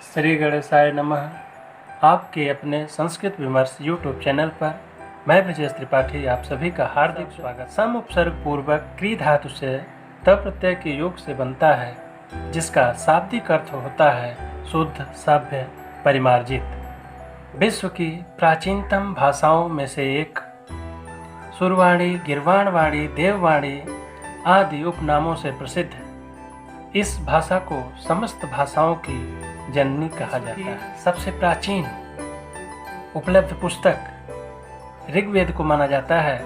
श्री गणेशाय नमः। आपके अपने संस्कृत विमर्श यूट्यूब चैनल पर मैं ब्रजेश त्रिपाठी आप सभी का हार्दिक स्वागत। सम उपसर्ग पूर्वक क्री धातु से त प्रत्यय के योग से बनता है, जिसका शाब्दिक अर्थ होता है शुद्ध, सभ्य, परिमार्जित। विश्व की प्राचीनतम भाषाओं में से एक सुरवाणी, गिरवाणवाणी, देववाणी आदि उपनामों से प्रसिद्ध है। इस भाषा को समस्त भाषाओं की जननी कहा जाता है। सबसे प्राचीन उपलब्ध पुस्तक ऋग्वेद को माना जाता है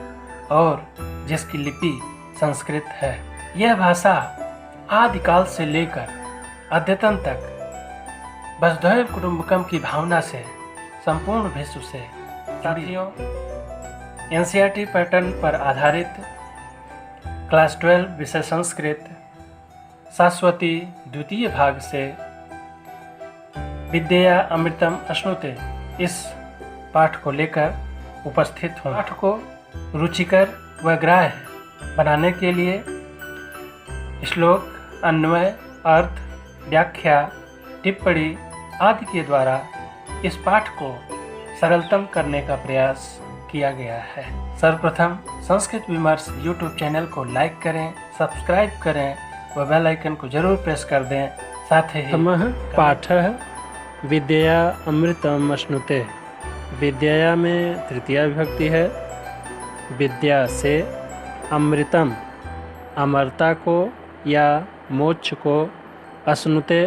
और जिसकी लिपि संस्कृत है। यह भाषा आदिकाल से लेकर अद्यतन तक वसुधैव कुटुंबकम की भावना से संपूर्ण विश्व से साथियों, एनसीईआरटी पैटर्न पर आधारित क्लास 12 विषय संस्कृत शाश्वती द्वितीय भाग से विद्या अमृतम अश्नुते इस पाठ को लेकर उपस्थित हूँ। पाठ को रुचिकर व ग्राह्य बनाने के लिए श्लोक, अन्वय, अर्थ, व्याख्या, टिप्पणी आदि के द्वारा इस पाठ को सरलतम करने का प्रयास किया गया है। सर्वप्रथम संस्कृत विमर्श यूट्यूब चैनल को लाइक करें, सब्सक्राइब करें व बेल आइकन को जरूर प्रेस कर दें। साथ ही पाठः विद्या अमृतम अश्नुते। विद्या में तृतीया विभक्ति है। विद्या से अमृतम अमरता को या मोक्ष को, अश्नुते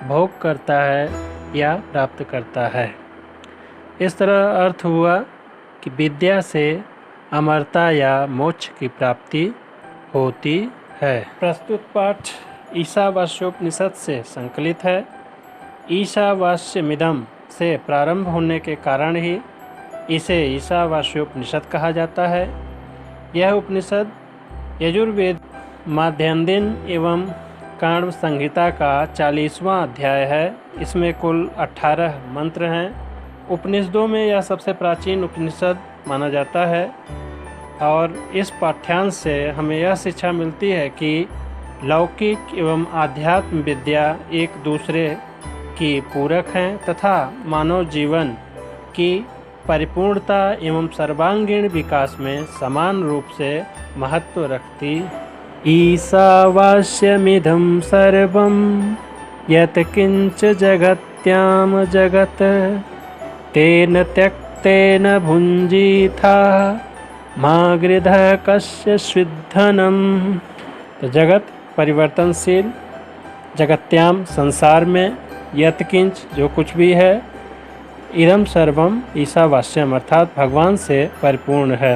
भोग करता है या प्राप्त करता है। इस तरह अर्थ हुआ कि विद्या से अमरता या मोक्ष की प्राप्ति होती है। प्रस्तुत पाठ ईशावास्योपनिषद से संकलित है। ईशावास्यमिदं से प्रारंभ होने के कारण ही इसे ईशावास्योपनिषद कहा जाता है। यह उपनिषद यजुर्वेद माध्यान्ह एवं काण्व संहिता का 40वां अध्याय है। इसमें कुल 18 मंत्र हैं। उपनिषदों में यह सबसे प्राचीन उपनिषद माना जाता है और इस पाठ्यांश से हमें यह शिक्षा मिलती है कि लौकिक एवं आध्यात्म विद्या एक दूसरे की पूरक हैं तथा मानव जीवन की परिपूर्णता एवं सर्वांगीण विकास में समान रूप से महत्व रखती। ईशावास्यमिदं सर्वं यत् किंच जगत्याम जगत तेन त्यक्तेन भुञ्जीथा मा गृधः कस्यचिद्धनम्। तो जगत परिवर्तनशील, जगत्याम संसार में, यत्किंच जो कुछ भी है, इदम सर्वम ईशावास्यम अर्थात भगवान से परिपूर्ण है।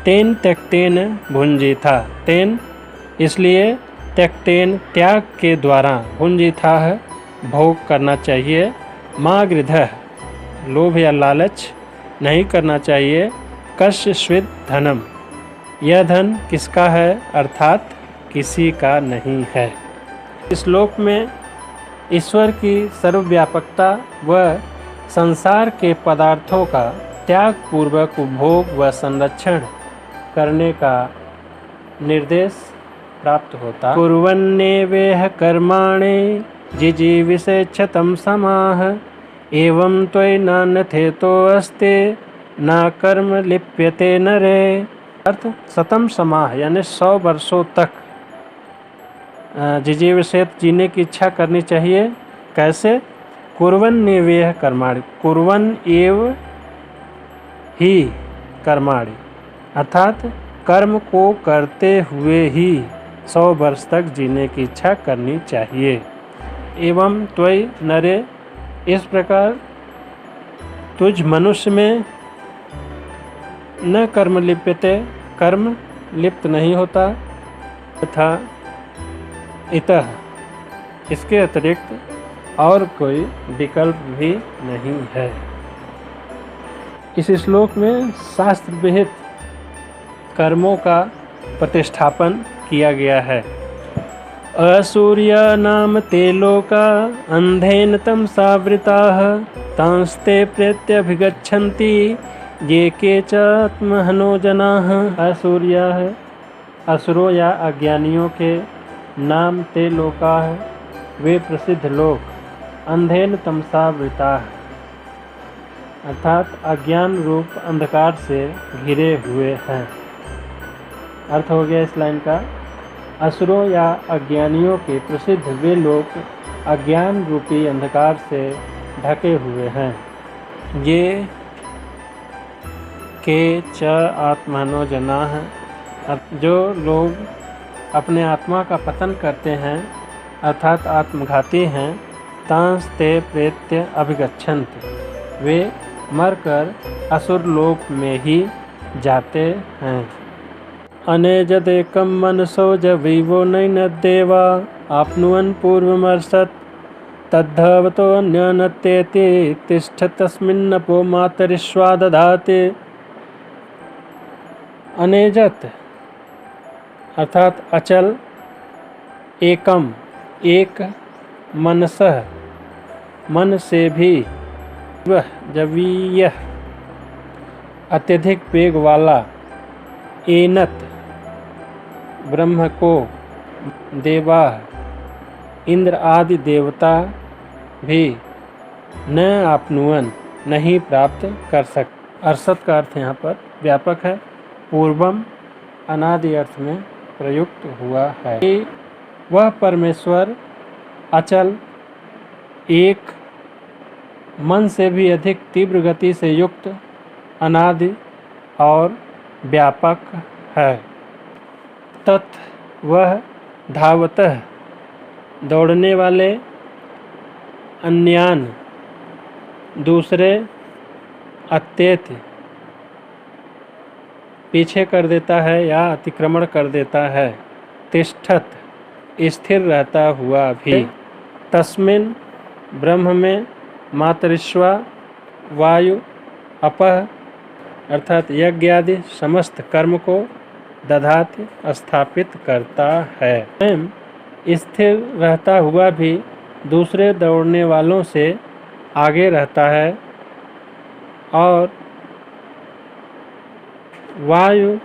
तेन त्यक्तेन भुंजिथा, तेन इसलिए त्यक्तेन त्याग के द्वारा, भुंजिथा है भोग करना चाहिए, मा गृधः लोभ या लालच नहीं करना चाहिए, कस्यचित् धनम यह धन किसका है अर्थात किसी का नहीं है। इस श्लोक में ईश्वर की सर्वव्यापकता व संसार के पदार्थों का त्याग पूर्वक उपभोग व संरक्षण करने का निर्देश प्राप्त होता। कुर्वन्नेवेह कर्माणि जिजीविषेच्छतं समाह एवं त्वयि नान्यथेतो अस्ति न कर्म लिप्यते नरे। अर्थ शतम समाह यानी 100 वर्षों तक जिजीविषेत जीने की इच्छा करनी चाहिए। कैसे? कुर्वन्नेवेह कर्माणि, कुर्वन् एव ही कर्माणि अर्थात कर्म को करते हुए ही 100 वर्ष तक जीने की इच्छा करनी चाहिए। एवं त्वयि नरे, इस प्रकार तुझ मनुष्य में न कर्म लिप्यते, कर्म लिप्त नहीं होता, तथा इतः इसके अतिरिक्त और कोई विकल्प भी नहीं है। इस श्लोक में शास्त्र विहित कर्मों का प्रतिष्ठापन किया गया है। असूर्या नाम ते लोका अंधेन तमसावृताः तांस्ते प्रेत्यभिगच्छन्ति ये के च आत्महनो जनाः। असूर्या है असुरों या अज्ञानियों के, नाम ते लोका है वे प्रसिद्ध लोक, अंधेन तमसा वृता, अर्थात अज्ञान रूप अंधकार से घिरे हुए हैं। अर्थ हो गया इस लाइन का, असुरों या अज्ञानियों के प्रसिद्ध वे लोग अज्ञान रूपी अंधकार से ढके हुए हैं। ये के च आत्मनो जनाः, जो लोग अपने आत्मा का पतन करते हैं अर्थात आत्मघाती हैं, तांस ते प्रेत्य अभिगच्छन्ति, वे मरकर असुर लोक में ही जाते हैं। अनेजदेकं मनसो जविवो नैनद्देवा आप्नुवन् पूर्वमर्षत् तद्धवतो अन्यनत्येति तिष्ठ तस्मिन्नपो मातरिश्वा दधाति। अनेजत अर्थात अचल, एकम एक, मनसः मन से भी, वह जवीय अत्यधिक वेग वाला, एनत ब्रह्म को, देवा इंद्र आदि देवता भी, न आपनुवन नहीं प्राप्त कर सक। अर्षत का अर्थ यहाँ पर व्यापक है, पूर्वम अनादि अर्थ में प्रयुक्त हुआ है। वह परमेश्वर अचल, एक, मन से भी अधिक तीव्र गति से युक्त, अनादि और व्यापक है। तत् वह धावतः दौड़ने वाले, अन्यान दूसरे, अत्येत पीछे कर देता है या अतिक्रमण कर देता है, तिष्ठत स्थिर रहता हुआ भी, तस्मिन् ब्रह्म में, मातरिश्वा वायु, अपह अर्थात यज्ञ आदि समस्त कर्म को, दधाति स्थापित करता है। स्वयं स्थिर रहता हुआ भी दूसरे दौड़ने वालों से आगे रहता है और वायु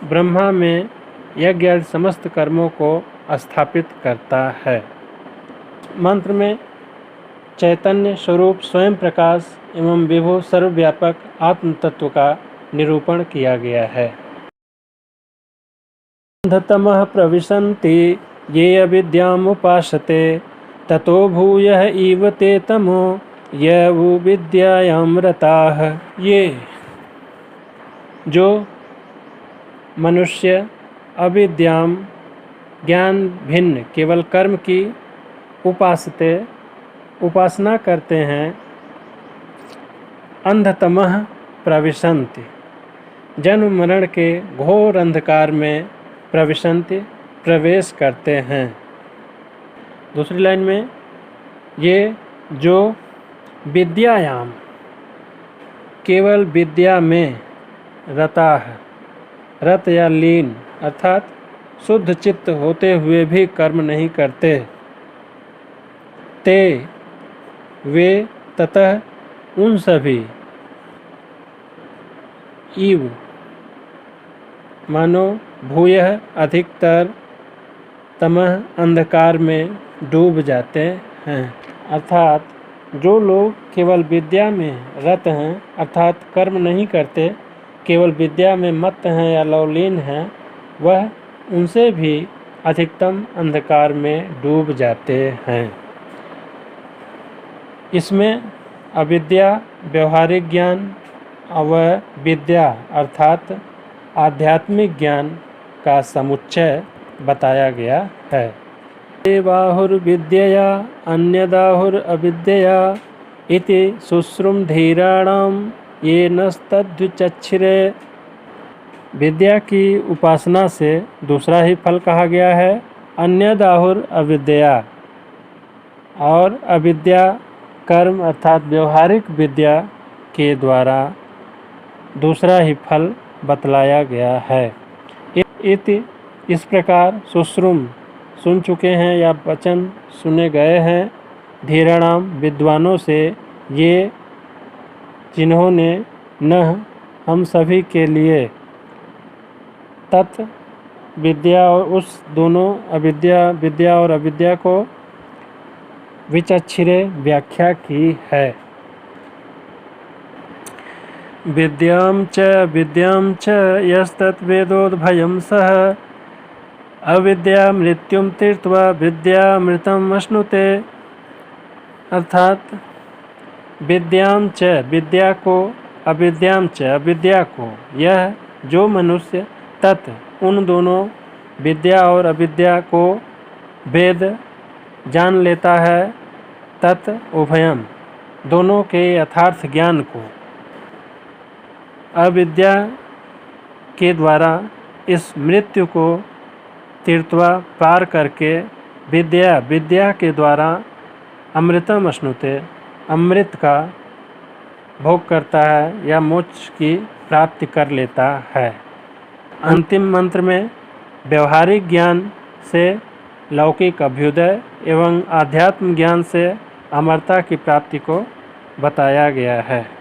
ब्रह्मा में यज्ञ आदि समस्त कर्मों को स्थापित करता है। मंत्र में चैतन्य स्वरूप स्वयं प्रकाश एवं विभु सर्वव्यापक आत्म तत्व का निरूपण किया गया है। अंधतमः प्रविशन्ति ये अविद्याम् उपासते ततो भूयः इव ते तमो ये वो विद्यायां रताः। ये जो मनुष्य अविद्याम ज्ञान भिन्न केवल कर्म की उपासते उपासना करते हैं, अंधतमः प्रविशन्ति जन्म मरण के घोर अंधकार में प्रविशन्ति प्रवेश करते हैं। दूसरी लाइन में ये जो विद्यायाम केवल विद्या में रता है, रत या लीन अर्थात शुद्ध चित्त होते हुए भी कर्म नहीं करते, ते वे ततः उन सभी, इव मानो भूयः अधिकतर, तमः अंधकार में डूब जाते हैं। अर्थात जो लोग केवल विद्या में रत हैं अर्थात कर्म नहीं करते, केवल विद्या में मत्त हैं या लौलीन हैं, वह उनसे भी अधिकतम अंधकार में डूब जाते हैं। इसमें अविद्या व्यवहारिक ज्ञान व विद्या अर्थात आध्यात्मिक ज्ञान का समुच्चय बताया गया है। देवाहुर्विद्यया अन्यदाहुरविद्यया इति शुश्रुम धीराणाम ये नस्तद्विचक्षिरे। विद्या की उपासना से दूसरा ही फल कहा गया है, अन्यदाहुर अविद्या, और अविद्या कर्म अर्थात व्यवहारिक विद्या के द्वारा दूसरा ही फल बतलाया गया है। इति इस प्रकार शुश्रुम सुन चुके हैं या वचन सुने गए हैं, धीराणाम विद्वानों से, ये जिन्होंने न हम सभी के लिए तत् विद्या और उस दोनों अविद्या विद्या और अविद्या को विचक्षिरे व्याख्या की है। विद्यां च यस्तद्वेदोद्भयं सः अविद्या मृत्युम तीर्त्वा विद्यामृतम अश्नुते। अर्थात विद्यां च विद्या को, अविद्यां च अविद्या को, यह जो मनुष्य तत् उन दोनों विद्या और अविद्या को वेद जान लेता है, तत् उभयम दोनों के यथार्थ ज्ञान को अविद्या के द्वारा इस मृत्यु को तीर्थवा पार करके विद्या के द्वारा अमृतम अश्नुते अमृत का भोग करता है या मोक्ष की प्राप्ति कर लेता है। अंतिम मंत्र में व्यवहारिक ज्ञान से लौकिक अभ्युदय एवं आध्यात्म ज्ञान से अमरता की प्राप्ति को बताया गया है।